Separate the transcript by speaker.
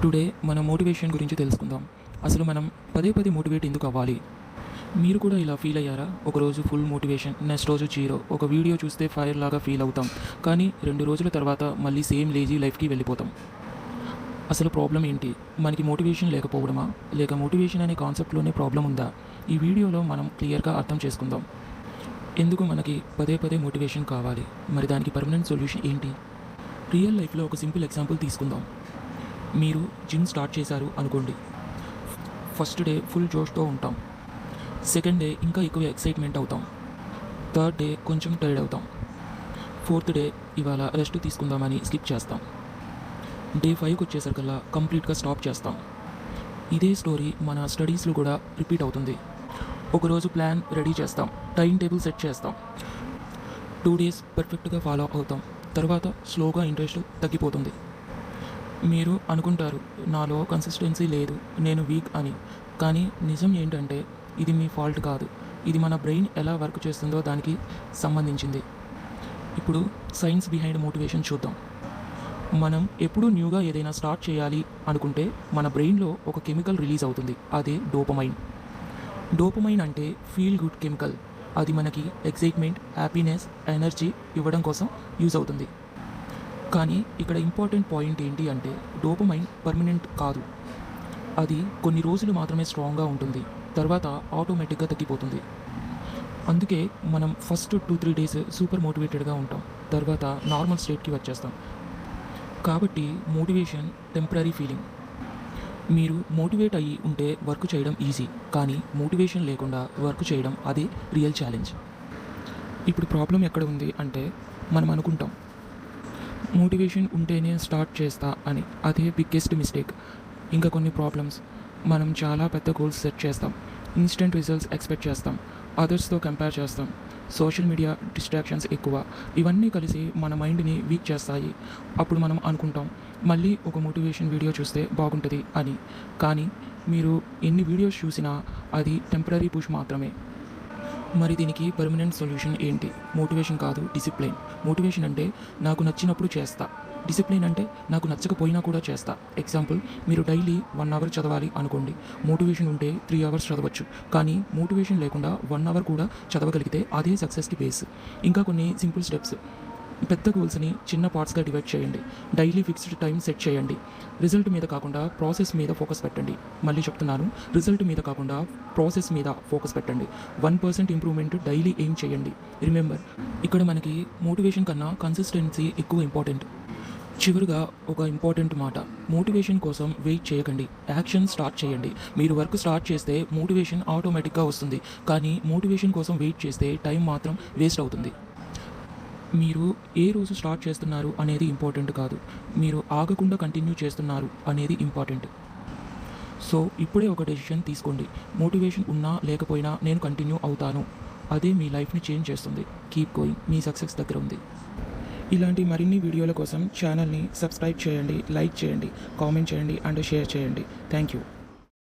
Speaker 1: Today మన motivation గురించి తెలుసుకుందాం. అసలు మనం పదే పదే మోటివేట్ ఎందుకు అవ్వాలి? మీరు కూడా ఇలా ఫీల్ అయ్యారా? ఒకరోజు ఫుల్ మోటివేషన్, నెక్స్ట్ రోజు జీరో. ఒక వీడియో చూస్తే ఫైర్ లాగా ఫీల్ అవుతాం, కానీ 2 రోజుల తర్వాత మళ్ళీ సేమ్ లేజీ లైఫ్కి వెళ్ళిపోతాం. అసలు ప్రాబ్లం ఏంటి? మనకి మోటివేషన్ లేకపోవడమా, లేక మోటివేషన్ అనే కాన్సెప్ట్లోనే ప్రాబ్లం ఉందా? ఈ వీడియోలో మనం క్లియర్గా అర్థం చేసుకుందాం. ఎందుకు మనకి పదే పదే మోటివేషన్ కావాలి, మరి దానికి పర్మనెంట్ సొల్యూషన్ ఏంటి? రియల్ లైఫ్లో ఒక సింపుల్ ఎగ్జాంపుల్ తీసుకుందాం. మీరు జిమ్ స్టార్ట్ చేశారు అనుకోండి. ఫస్ట్ డే ఫుల్ జోష్తో ఉంటాం, సెకండ్ డే ఇంకా ఎక్కువ ఎక్సైట్మెంట్ అవుతాం, థర్డ్ డే కొంచెం టైర్డ్ అవుతాం, ఫోర్త్ డే ఇవాళ రెస్ట్ తీసుకుందామని స్కిప్ చేస్తాం, డే 5కి వచ్చేసరికల్లా కంప్లీట్గా స్టాప్ చేస్తాం. ఇదే స్టోరీ మన స్టడీస్లో కూడా రిపీట్ అవుతుంది. ఒకరోజు ప్లాన్ రెడీ చేస్తాం, టైం టేబుల్ సెట్ చేస్తాం, 2 డేస్ పర్ఫెక్ట్గా ఫాలో అవుతాం, తర్వాత స్లోగా ఇంట్రెస్ట్ తగ్గిపోతుంది. మీరు అనుకుంటారు, నాలో కన్సిస్టెన్సీ లేదు, నేను వీక్ అని. కానీ నిజం ఏంటంటే ఇది మీ ఫాల్ట్ కాదు, ఇది మన బ్రెయిన్ ఎలా వర్క్ చేస్తుందో దానికి సంబంధించింది. ఇప్పుడు సైన్స్ బిహైండ్ మోటివేషన్ చూద్దాం. మనం ఎప్పుడు న్యూగా ఏదైనా స్టార్ట్ చేయాలి అనుకుంటే మన బ్రెయిన్లో ఒక కెమికల్ రిలీజ్ అవుతుంది, అదే డోపమైన్. డోపమైన్ అంటే ఫీల్ గుడ్ కెమికల్. అది మనకి ఎక్సైట్మెంట్, హ్యాపీనెస్, ఎనర్జీ ఇవ్వడం కోసం యూజ్ అవుతుంది. కానీ ఇక్కడ ఇంపార్టెంట్ పాయింట్ ఏంటి అంటే డోపమైన్ పర్మనెంట్ కాదు. అది కొన్ని రోజులు మాత్రమే స్ట్రాంగ్గా ఉంటుంది, తర్వాత ఆటోమేటిక్గా తగ్గిపోతుంది. అందుకే మనం ఫస్ట్ 2-3 డేస్ సూపర్ మోటివేటెడ్గా ఉంటాం, తర్వాత నార్మల్ స్టేట్కి వచ్చేస్తాం. కాబట్టి మోటివేషన్ టెంపరీ ఫీలింగ్. మీరు మోటివేట్ అయ్యి ఉంటే వర్క్ చేయడం ఈజీ, కానీ మోటివేషన్ లేకుండా వర్క్ చేయడం అదే రియల్ ఛాలెంజ్. ఇప్పుడు ప్రాబ్లం ఎక్కడ ఉంది అంటే మనం అనుకుంటాం మోటివేషన్ ఉంటేనే స్టార్ట్ చేస్తా అని. అదే బిగ్గెస్ట్ మిస్టేక్. ఇంకా కొన్ని ప్రాబ్లమ్స్, మనం చాలా పెద్ద గోల్స్ సెట్ చేస్తాం, ఇన్స్టెంట్ రిజల్ట్స్ ఎక్స్పెక్ట్ చేస్తాం, అదర్స్తో కంపేర్ చేస్తాం, సోషల్ మీడియా డిస్ట్రాక్షన్స్ ఎక్కువ. ఇవన్నీ కలిసి మన మైండ్ని వీక్ చేస్తాయి. అప్పుడు మనం అనుకుంటాం మళ్ళీ ఒక మోటివేషన్ వీడియో చూస్తే బాగుంటుంది అని. కానీ మీరు ఎన్ని వీడియోస్ చూసినా అది టెంపరీ పుష్ మాత్రమే. మరి దీనికి పర్మనెంట్ సొల్యూషన్ ఏంటి? మోటివేషన్ కాదు, డిసిప్లిన్. మోటివేషన్ అంటే నాకు నచ్చినప్పుడు చేస్తా, డిసిప్లిన్ అంటే నాకు నచ్చకపోయినా కూడా చేస్తా. ఎగ్జాంపుల్, మీరు డైలీ 1 అవర్ చదవాలి అనుకోండి. మోటివేషన్ ఉంటే 3 అవర్స్ చదవచ్చు, కానీ మోటివేషన్ లేకుండా 1 అవర్ కూడా చదవగలిగితే అదే సక్సెస్కి బేస్. ఇంకా కొన్ని సింపుల్ స్టెప్స్. పెద్ద గోల్స్ని చిన్న పార్ట్స్గా డివైడ్ చేయండి, డైలీ ఫిక్స్డ్ టైం సెట్ చేయండి, రిజల్ట్ మీద కాకుండా ప్రాసెస్ మీద ఫోకస్ పెట్టండి. మళ్ళీ చెప్తున్నాను, రిజల్ట్ మీద కాకుండా ప్రాసెస్ మీద ఫోకస్ పెట్టండి. 1% ఇంప్రూవ్మెంట్ డైలీ ఎయిమ్ చేయండి. రిమెంబర్, ఇక్కడ మనకి మోటివేషన్ కన్నా కన్సిస్టెన్సీ ఎక్కువ ఇంపార్టెంట్. చివరిగా ఒక ఇంపార్టెంట్ మాట, మోటివేషన్ కోసం వెయిట్ చేయకండి, యాక్షన్ స్టార్ట్ చేయండి. మీరు వర్క్ స్టార్ట్ చేస్తే మోటివేషన్ ఆటోమేటిక్గా వస్తుంది, కానీ మోటివేషన్ కోసం వెయిట్ చేస్తే టైం మాత్రం వేస్ట్ అవుతుంది. మీరు ఏ రోజు స్టార్ట్ చేస్తున్నారు అనేది ఇంపార్టెంట్ కాదు, మీరు ఆగకుండా కంటిన్యూ చేస్తున్నారు అనేది ఇంపార్టెంట్. సో ఇప్పుడే ఒక డెసిషన్ తీసుకోండి, మోటివేషన్ ఉన్నా లేకపోయినా నేను కంటిన్యూ అవుతాను. అదే మీ లైఫ్ని చేంజ్ చేస్తుంది. కీప్ గోయింగ్, మీ సక్సెస్ దగ్గర ఉంది. ఇలాంటి మరిన్ని వీడియోల కోసం ఛానల్ని సబ్స్క్రైబ్ చేయండి, లైక్ చేయండి, కామెంట్ చేయండి అండ్ షేర్ చేయండి. Thank you.